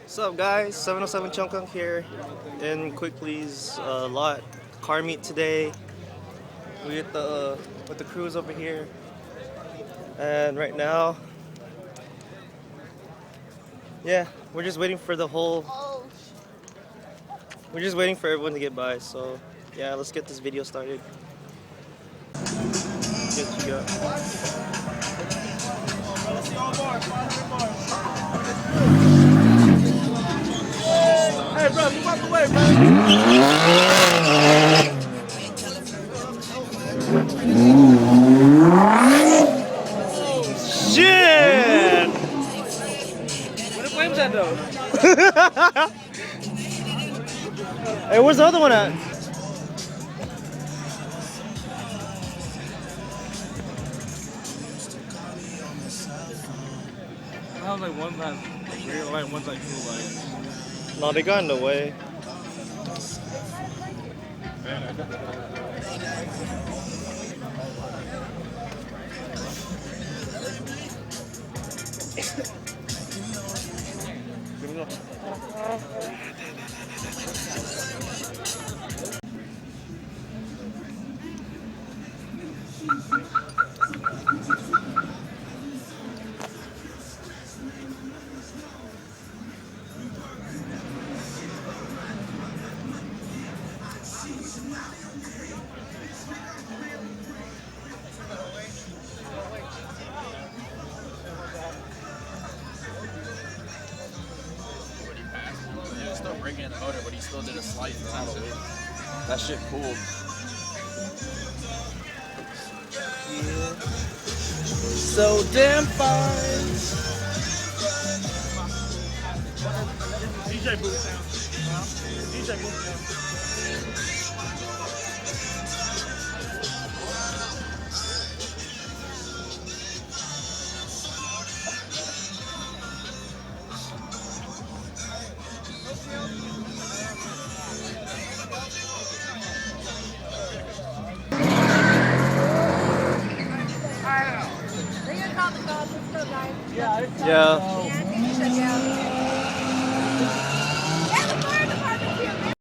What's up, guys? 707 Chungkung here in Quickly's lot. Car meet today. We get the with the crews over here, and right now, yeah, we're just waiting for the whole. We're just waiting for everyone to get by. So yeah, let's get this video started. Get you go. Hey, bro, move out the way, bro. Shit! Where the flames at though? Hey, where's the other one at? I was like one that's real light, one's like cool light. No, they got in the way. He was still bringing in the motor, but he still did a slight throttle. That shit cooled. So damn fine. DJ booth down. DJ booth down. Are you gonna call the cops? Let's go, guys. Yeah. Yeah, I think you should go.